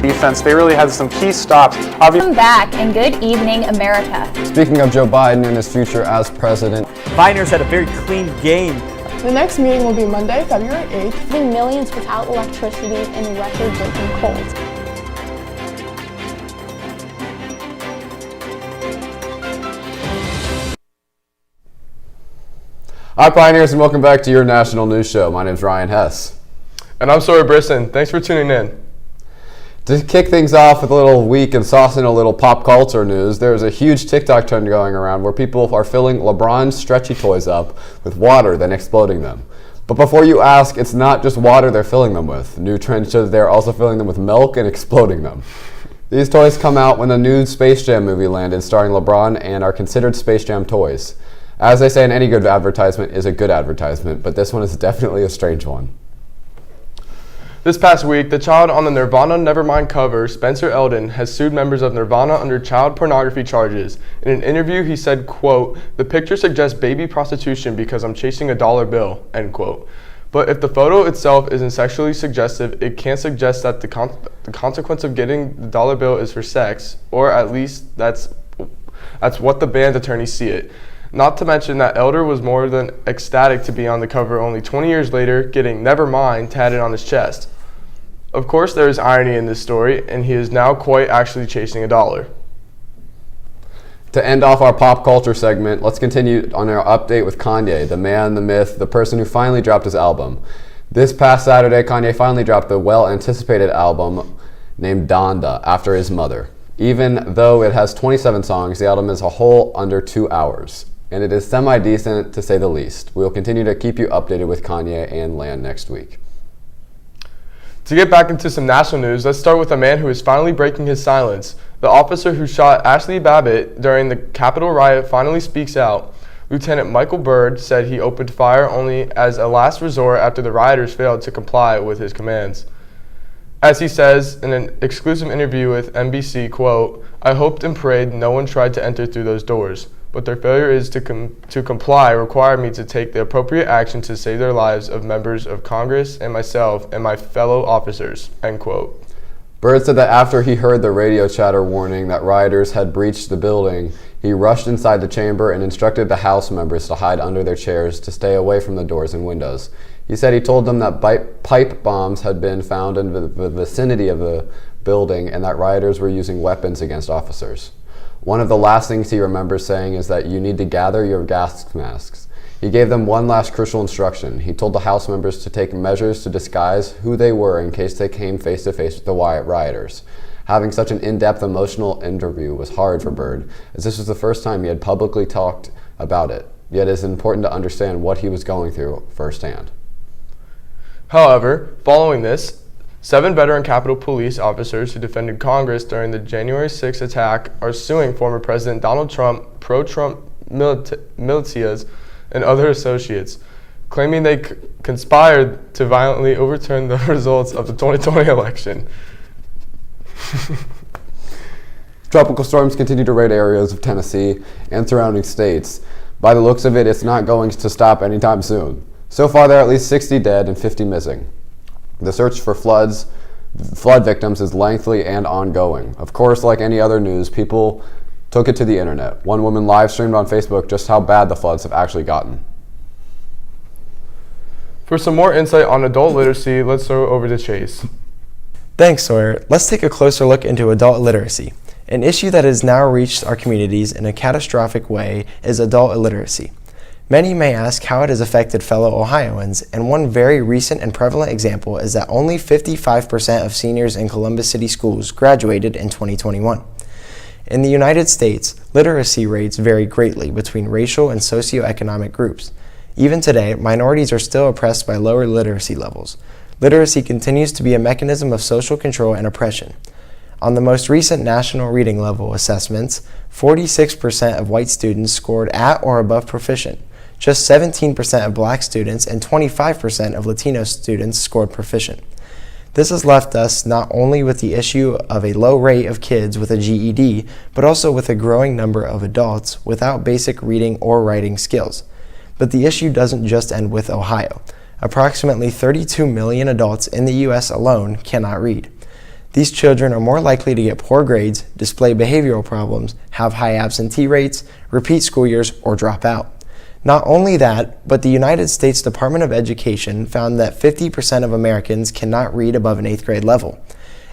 defense. They really had some key stops. Welcome back and good evening, America. Speaking of Joe Biden and his future as president, Pioneers had a very clean game. The next meeting will be Monday, February 8th. Leaving millions without electricity and record-breaking cold. Hi Pioneers, and welcome back to your national news show. My name is Ryan Hess. And I'm Sawyer Brisson. Thanks for tuning in. To kick things off with a little week and sauce in a little pop culture news, there's a huge TikTok trend going around where people are filling LeBron's stretchy toys up with water, then exploding them. But before you ask, it's not just water they're filling them with. New trend shows they're also filling them with milk and exploding them. These toys come out when the new Space Jam movie landed starring LeBron and are considered Space Jam toys. As they say, in any good advertisement is a good advertisement, but this one is definitely a strange one. This past week, the child on the Nirvana Nevermind cover, Spencer Eldon, has sued members of Nirvana under child pornography charges. In an interview, he said, quote, "The picture suggests baby prostitution because I'm chasing a dollar bill," end quote. But if the photo itself isn't sexually suggestive, it can't suggest that the consequence of getting the dollar bill is for sex, or at least that's what the band's attorneys see it. Not to mention that Elder was more than ecstatic to be on the cover only 20 years later, getting "Nevermind" tatted on his chest. Of course, there is irony in this story, and he is now quite actually chasing a dollar. To end off our pop culture segment, let's continue on our update with Kanye, the man, the myth, the person who finally dropped his album. This past Saturday, Kanye finally dropped the well-anticipated album named Donda after his mother. Even though it has 27 songs, the album is a whole under 2 hours. And it is semi-decent to say the least. We will continue to keep you updated with Kanye and Land next week. To get back into some national news, let's start with a man who is finally breaking his silence. The officer who shot Ashley Babbitt during the Capitol riot finally speaks out. Lieutenant Michael Byrd said he opened fire only as a last resort after the rioters failed to comply with his commands. As he says in an exclusive interview with NBC, quote, "I hoped and prayed no one tried to enter through those doors, but their failure is to comply required me to take the appropriate action to save their lives of members of Congress and myself and my fellow officers," end quote. Byrd said that after he heard the radio chatter warning that rioters had breached the building, he rushed inside the chamber and instructed the House members to hide under their chairs to stay away from the doors and windows. He said he told them that pipe bombs had been found in the vicinity of the building and that rioters were using weapons against officers. One of the last things he remembers saying is that you need to gather your gas masks. He gave them one last crucial instruction. He told the House members to take measures to disguise who they were in case they came face to face with the rioters. Having such an in-depth emotional interview was hard for Byrd, as this was the first time he had publicly talked about it. Yet it is important to understand what he was going through firsthand. However, following this, 7 veteran Capitol Police officers who defended Congress during the January 6th attack are suing former President Donald Trump, pro-Trump militias, and other associates, claiming they conspired to violently overturn the results of the 2020 election. Tropical storms continue to raid areas of Tennessee and surrounding states. By the looks of it, it's not going to stop anytime soon. So far, there are at least 60 dead and 50 missing. The search for flood victims is lengthy and ongoing. Of course, like any other news, people took it to the internet. One woman live streamed on Facebook just how bad the floods have actually gotten. For some more insight on adult literacy, let's throw it over to Chase. Thanks, Sawyer. Let's take a closer look into adult literacy. An issue that has now reached our communities in a catastrophic way is adult illiteracy. Many may ask how it has affected fellow Ohioans, and one very recent and prevalent example is that only 55% of seniors in Columbus City schools graduated in 2021. In the United States, literacy rates vary greatly between racial and socioeconomic groups. Even today, minorities are still oppressed by lower literacy levels. Literacy continues to be a mechanism of social control and oppression. On the most recent national reading level assessments, 46% of white students scored at or above proficient. Just 17% of black students and 25% of Latino students scored proficient. This has left us not only with the issue of a low rate of kids with a GED, but also with a growing number of adults without basic reading or writing skills. But the issue doesn't just end with Ohio. Approximately 32 million adults in the U.S. alone cannot read. These children are more likely to get poor grades, display behavioral problems, have high absentee rates, repeat school years, or drop out. Not only that, but the United States Department of Education found that 50% of Americans cannot read above an 8th grade level.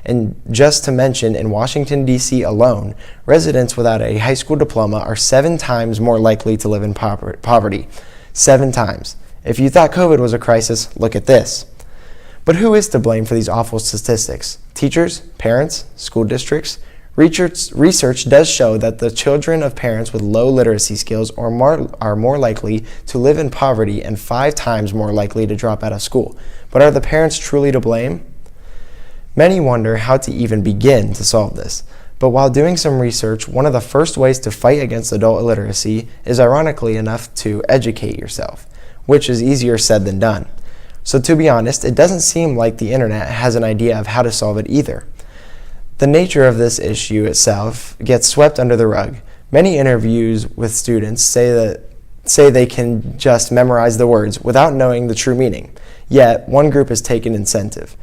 And just to mention, in Washington, D.C. alone, residents without a high school diploma are 7 times more likely to live in poverty. 7 times. If you thought COVID was a crisis, look at this. But who is to blame for these awful statistics? Teachers? Parents? School districts? Research does show that the children of parents with low literacy skills are more likely to live in poverty and 5 times more likely to drop out of school. But are the parents truly to blame? Many wonder how to even begin to solve this. But while doing some research, one of the first ways to fight against adult illiteracy is, ironically enough, to educate yourself, which is easier said than done. So to be honest, it doesn't seem like the internet has an idea of how to solve it either. The nature of this issue itself gets swept under the rug. Many interviews with students say they can just memorize the words without knowing the true meaning. Yet, one group is taken incentive.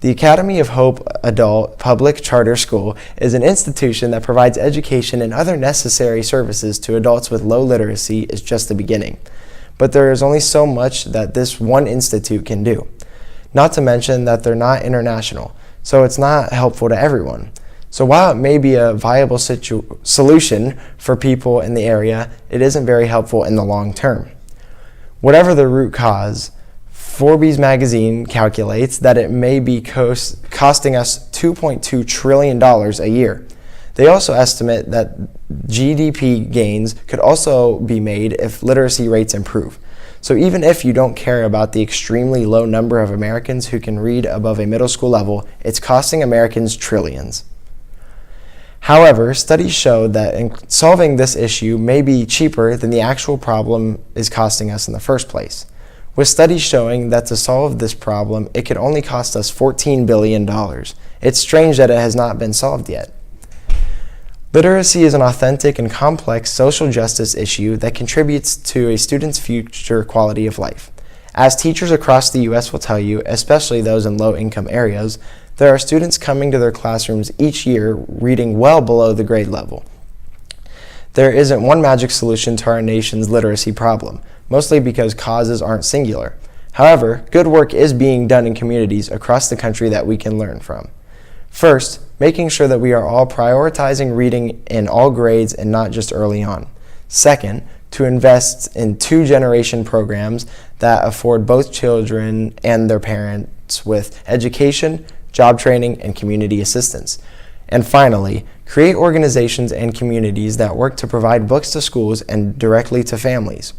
The Academy of Hope Adult Public Charter School is an institution that provides education and other necessary services to adults with low literacy is just the beginning. But there is only so much that this one institute can do. Not to mention that they're not international, so it's not helpful to everyone. So while it may be a viable solution for people in the area, it isn't very helpful in the long term. Whatever the root cause, Forbes magazine calculates that it may be costing us $2.2 trillion a year. They also estimate that GDP gains could also be made if literacy rates improve. So even if you don't care about the extremely low number of Americans who can read above a middle school level, it's costing Americans trillions. However, studies show that solving this issue may be cheaper than the actual problem is costing us in the first place. With studies showing that to solve this problem, it could only cost us $14 billion. It's strange that it has not been solved yet. Literacy is an authentic and complex social justice issue that contributes to a student's future quality of life. As teachers across the U.S. will tell you, especially those in low-income areas, there are students coming to their classrooms each year reading well below the grade level. There isn't one magic solution to our nation's literacy problem, mostly because causes aren't singular. However, good work is being done in communities across the country that we can learn from. First, making sure that we are all prioritizing reading in all grades and not just early on. Second, to invest in 2-generation programs that afford both children and their parents with education, job training, and community assistance. And finally, create organizations and communities that work to provide books to schools and directly to families.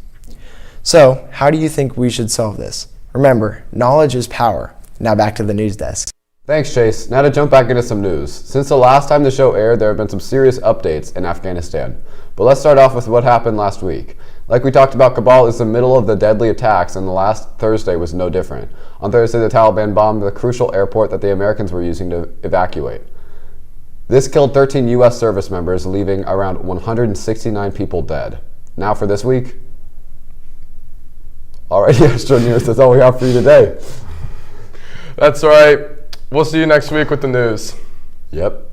So, how do you think we should solve this? Remember, knowledge is power. Now back to the news desk. Thanks, Chase. Now to jump back into some news. Since the last time the show aired, there have been some serious updates in Afghanistan. But let's start off with what happened last week. Like we talked about, Kabul is the middle of the deadly attacks, and the last Thursday was no different. On Thursday, the Taliban bombed the crucial airport that the Americans were using to evacuate. This killed 13 U.S. service members, leaving around 169 people dead. Now for this week. Alrighty, Astroneers, that's all we have for you today. That's right. We'll see you next week with the news. Yep.